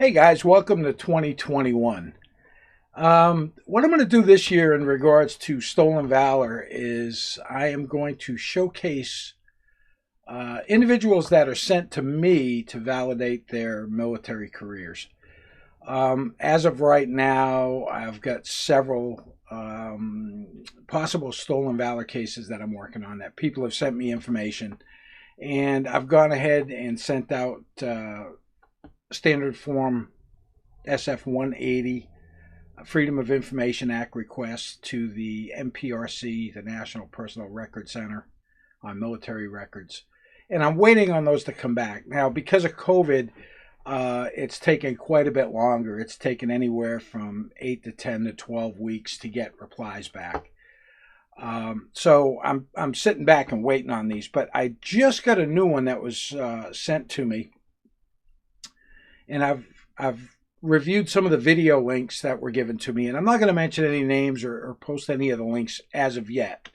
Hey guys, welcome to 2021. What I'm going to do this year in regards to Stolen Valor is I am going to showcase individuals that are sent to me to validate their military careers. As of right now, I've got several possible Stolen Valor cases that I'm working on that people have sent me information, and I've gone ahead and sent out standard form SF 180 Freedom of Information Act requests to the NPRC, the National Personal Record Center on military records. And I'm waiting on those to come back. Now, because of COVID, it's taken quite a bit longer. It's taken anywhere from 8 to 10 to 12 weeks to get replies back. So I'm sitting back and waiting on these. But I just got a new one that was sent to me. And I've reviewed some of the video links that were given to me, and I'm not going to mention any names or post any of the links as of yet.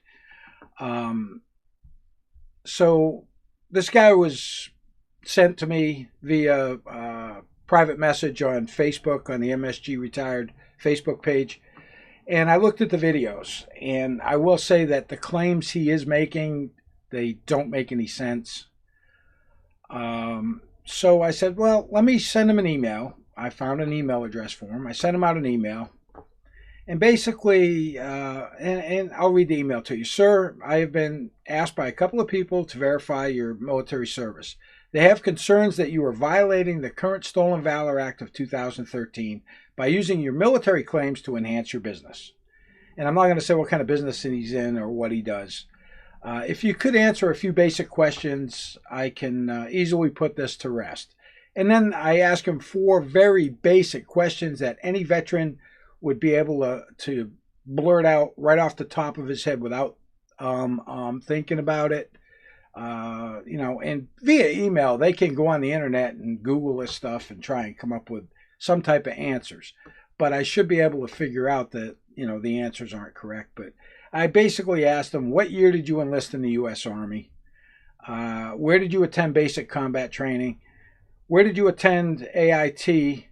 So this guy was sent to me via private message on Facebook, on the MSG Retired Facebook page, and I looked at the videos, and I will say that the claims he is making, they don't make any sense. So I said, well, let me send him an email. I found an email address for him. I sent him out an email. And basically, and I'll read the email to you. Sir, I have been asked by a couple of people to verify your military service. They have concerns that you are violating the current Stolen Valor Act of 2013 by using your military claims to enhance your business. And I'm not going to say what kind of business he's in or what he does. If you could answer a few basic questions, I can easily put this to rest. And then I ask him 4 very basic questions that any veteran would be able to blurt out right off the top of his head without thinking about it. And via email, they can go on the internet and Google this stuff and try and come up with some type of answers. But I should be able to figure out that, the answers aren't correct. But I basically asked him, what year did you enlist in the U.S. Army? Where did you attend basic combat training? Where did you attend AIT,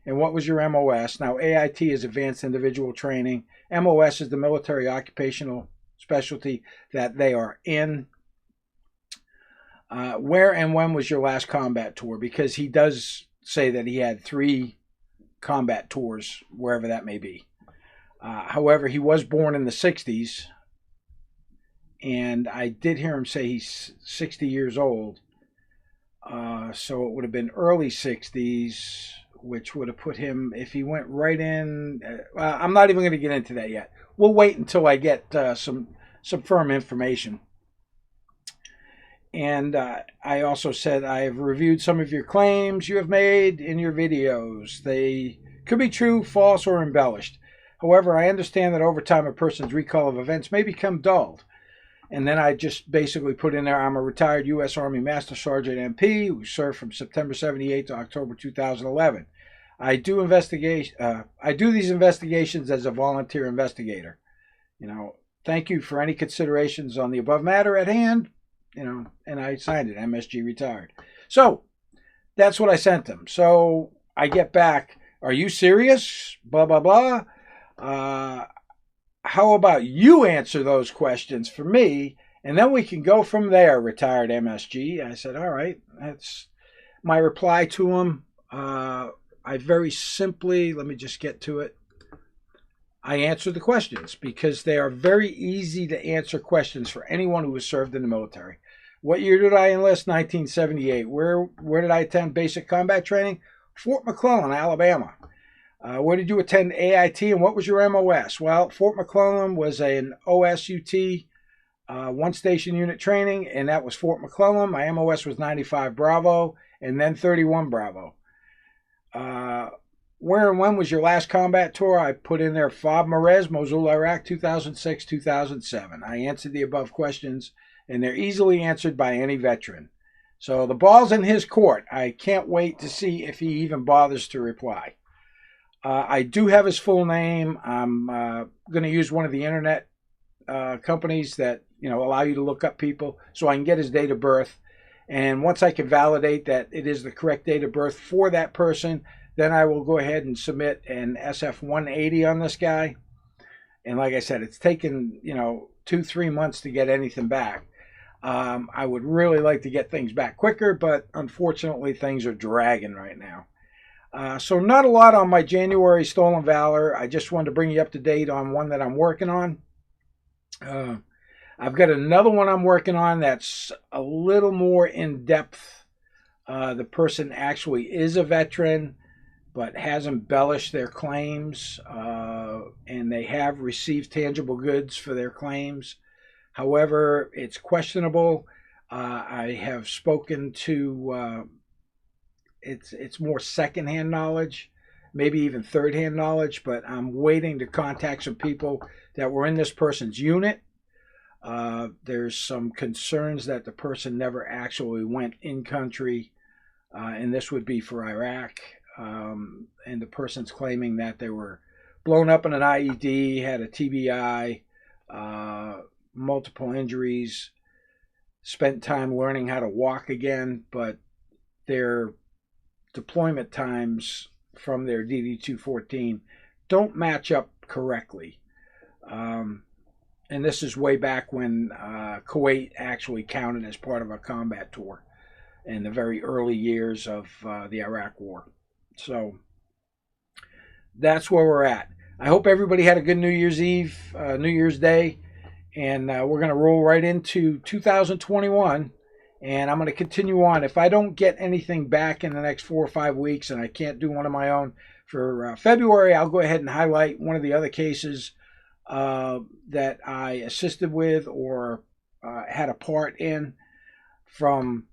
and what was your MOS? Now, AIT is Advanced Individual Training. MOS is the military occupational specialty that they are in. Where and when was your last combat tour? Because he does say that he had 3 combat tours, wherever that may be. However, he was born in the 60s, and I did hear him say he's 60 years old. So it would have been early 60s, which would have put him, if he went right in, I'm not even going to get into that yet. We'll wait until I get some firm information. And I also said, I have reviewed some of your claims you have made in your videos. They could be true, false, or embellished. However, I understand that over time a person's recall of events may become dulled. And then I just basically put in there, I'm a retired U.S. Army Master Sergeant MP who served from September 78 to October 2011. I do these investigations as a volunteer investigator. Thank you for any considerations on the above matter at hand. And I signed it, MSG Retired. So that's what I sent them. So I get back, are you serious? Blah, blah, blah. How about you answer those questions for me, and then we can go from there, retired MSG. I said, all right. That's my reply to him. I very simply, let me just get to it. I answer the questions because they are very easy to answer questions for anyone who has served in the military. What year did I enlist? 1978. Where did I attend basic combat training? Fort McClellan, Alabama. Where did you attend AIT, and what was your MOS? Well, Fort McClellan was an OSUT, 1-station unit training, and that was Fort McClellan. My MOS was 95 Bravo, and then 31 Bravo. Where and when was your last combat tour? I put in there Fob Marez, Mosul, Iraq, 2006, 2007. I answered the above questions, and they're easily answered by any veteran. So the ball's in his court. I can't wait to see if he even bothers to reply. I do have his full name. I'm going to use one of the internet companies that allow you to look up people, so I can get his date of birth. And once I can validate that it is the correct date of birth for that person, then I will go ahead and submit an SF-180 on this guy. And like I said, it's taken, 2-3 months to get anything back. I would really like to get things back quicker, but unfortunately things are dragging right now. So not a lot on my January Stolen Valor. I just wanted to bring you up to date on one that I'm working on. I've got another one I'm working on that's a little more in depth. The person actually is a veteran, but has embellished their claims, and they have received tangible goods for their claims. However, it's questionable. I have spoken to, it's more secondhand knowledge, maybe even third-hand knowledge, but I'm waiting to contact some people that were in this person's unit. There's some concerns that the person never actually went in country, and this would be for Iraq. And the person's claiming that they were blown up in an IED, had a TBI, multiple injuries, spent time learning how to walk again, but their deployment times from their DD-214 don't match up correctly. And this is way back when Kuwait actually counted as part of a combat tour in the very early years of the Iraq War. So that's where we're at. I hope everybody had a good New Year's Eve, New Year's Day, and we're going to roll right into 2021, and I'm going to continue on. If I don't get anything back in the next 4 or 5 weeks and I can't do one of my own for February, I'll go ahead and highlight one of the other cases that I assisted with or had a part in from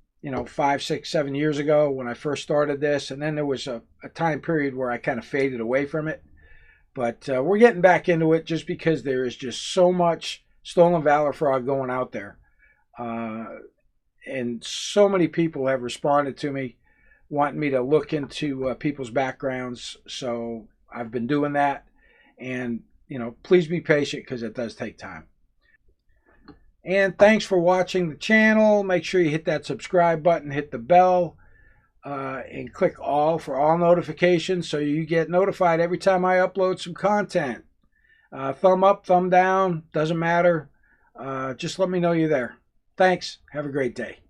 5, 6, 7 years ago when I first started this. And then there was a time period where I kind of faded away from it. But we're getting back into it just because there is just so much Stolen Valor fraud going out there. And so many people have responded to me wanting me to look into people's backgrounds. So I've been doing that. And, please be patient because it does take time. And thanks for watching the channel. Make sure you hit that subscribe button, hit the bell, and click all for all notifications so you get notified every time I upload some content. Thumb up, thumb down, doesn't matter. Just let me know you're there. Thanks. Have a great day.